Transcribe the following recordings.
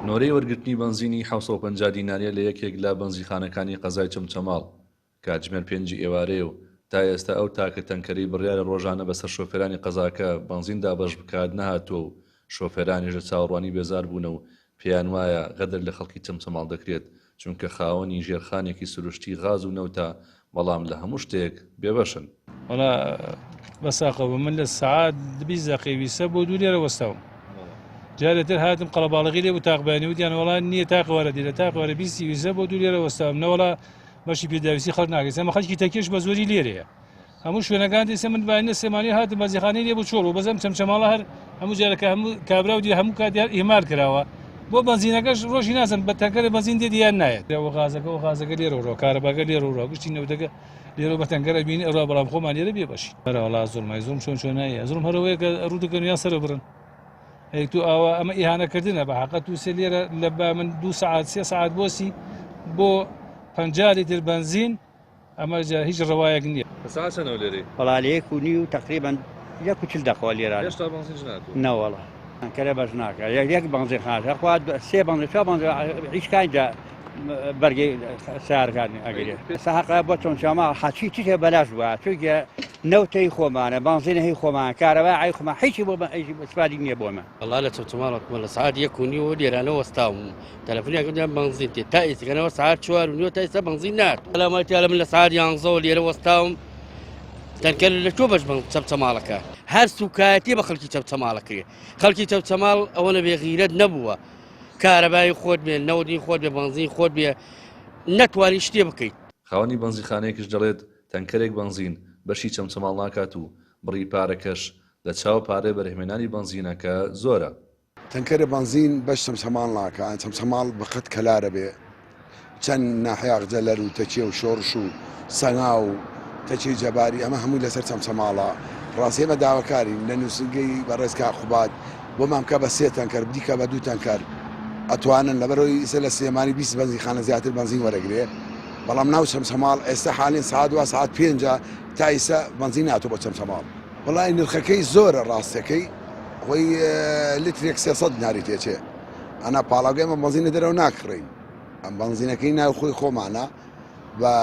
نۆرەی وەرگرتنی بنزینی 750 دیناریە لە یەکێک لە بەنزیخانەکانی قەزای چەمچەماڵ کاتژمێر 5 ئێوارەیە و تا ئێستا ئەو تاکە تەنکەری بڕیارە ڕۆژانە بەسەر شۆفێرانی قەزاکە بنزین دابەش بکات نەهاتووە و شۆفێرانیژە چاوەڕوانی بێزار بوونە و پێیان وایە غەدر لە خەڵکی چەمچەماڵ دەکرێت چونکە خاوەنی ژێرخانێکی سروشتی غاز و نەوتە بەڵام لە هەموو شتێک بێبەشن. وڵا بەساقەوە من لە سەعات 20 دقیقە بۆ 2 لێرە وەستاوم. جارێتر هاتم قەڵەباڵغی لێ و تاقبانی وتیان وڵا نییە تاقوارەدی لە تاقوارە 20 بۆ 2 لێرە وەستاوم نەوەڵا بەشی پێداویستی خەڵک ناکەیت ئەمە خەڵکی تەکێش بە زۆری لێرەیە هەموو شوێنەکان دەسێ من باینە سێمانی هاتم بەزیخانەی لێ بۆ چۆڵ و بەزەم چەمچەماڵە هەر هەموو جارەکە هەموو کابرا و دی هەموو کاتیان ئیمار کراوە بۆ بنزینەکەش ڕۆژی نازم بە تەنکەرە بنزین دێ دییان نایێت غازەکە لێرەوە کارەباگە لێرەوە گشتی نەوتەکە لێرە بە تەنکەرە بینی ئەوە بەڵام خۆمان لێرە بێ بەشی وڵا زۆرمای زۆرم چۆن نایە زۆرم هەرەوەیە کە ڕوو دەکەن یان سەرە بڕن تو ئەوە ئەمە ئیهانەکردنە بە حەقەت و سێ لێرە لە من 2 ساعت 3 ساعت بۆسی بۆ 50 لیتر بنزین ئەمە هیچ ڕەوایەک نییە. ساعت چەندە لێرەی؟ وەڵا لە 1:09 و تقریبا 1:40 دقیقە لێرە هێشتا بنزین ناتوە؟ نەوەڵا تەنکەرە بەش ناکات یەک بنزینخانە خوا سێ بنزین هیچ کاینجا بەرگی سیارەکانی ئەگەرێ سەحەقە بۆ چەمچەماڵ حەچی تێ بەلاش بووە چونکە نەوتەی خۆمانە بنزینەی خۆمان کارەبای خۆمان هیچی بۆ ئیسپادی نییە بۆمە. والله لە چەمچەماڵ لە ساعت 1:09 لێرانە وەستاوم تەلەفۆنیان کردیان بنزین تێ تا ئێستاکەنەوە ساعت 4:09 تا ئێستا بنزین نات ئەلامەتیانە من لە ساعت 11 لێرە وەستاوم تەنکەر لە تۆ بەش چەمچەماڵەکە هەر سوکایەتی بە خەڵکی چەمچەماڵەکرێ خەڵکی چەمچەماڵ ئەوەنە بێغیرەت نەبووە کارەبای خۆت بێ نەودی خۆت بێ بنزین خۆت بێ نەتوانی شتێ بکەیت. خاوەنی بنزیخانەیەکیش دەڵێت تەنکەرێک بنزین بەشی چەمچەماڵ ناکات و بڕی پارەکەش لە چاو پارەی بەرهێمێنانی بنزینەکە زۆرە. تەنکەرە بنزین بەش چەمچەماڵ ناکات چەمچەماڵ بەقەت کەلارە بێ چەند ناحیاق جەلەر و تەچێ و شۆڕش و سەنگا و تەچی جەباری ئەمە هەمووی لەسەر چەمچەماڵە ڕاستی ئێمە داواکارین لە نووسنگەی بەڕێزکا خوبات بۆمان بکە بە 3 تەنکەر بدیکە بە 2 تەنکەر ئەتوانن لەبەرەوەی ئیسە لە سلێمانی 20 بەنزیخانە زیاتر بنزین وەرەگرێ بەڵام ناو چەمچەماڵ ئێستا حالین ساعت 2 ساعت 5 تا ئیسە بنزین ناتوە بۆ چەمچەماڵ وەڵای نرخەکەی زۆرە ڕاستەکەی خۆی لیترێک 300 دیناری تێچێ ئەنا پاڵاوگەی ئەمە بنزینە دەرەوە ناکڕین ئەم بنزینەکەی ناو خۆی خۆمانە بە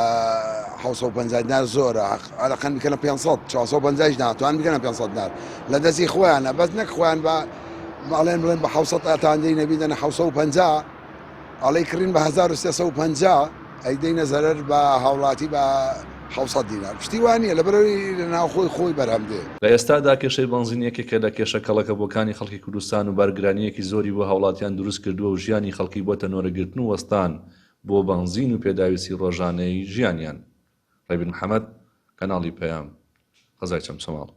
750 دینار زۆرە ئەلەقەن بکەنە 500 450 ناتوان بکەنە 500 دینار لە دەستی خۆیانە بەس نەک خۆیان بە ئەڵێن بڵێن بە 700 ئەتان دەی نەبیدەنە 750 ئەڵەی کڕین بە 1350 ئەیدەینە زەرەر بە هاوڵاتی بە 700 دینار پشتی وانە لەبەرەوەی لە ناوخۆی خۆی بەرهەم دێ. لە ئێستادا کێشەی بنزینیەکێکە لە کێشە کەڵەکە بۆکانی خەڵکی کوردستان و بەرگرانیەکی زۆری بۆ هاوڵاتیان دروست کردووە و ژیانی خەڵکی بۆتە نۆرەگرتن و وەستان بۆ بنزین و پێداویستی ڕۆژانەی ژیانیان. ڕێبن محەممەد کەناڵی پەیام قەزای چەمچەماڵ.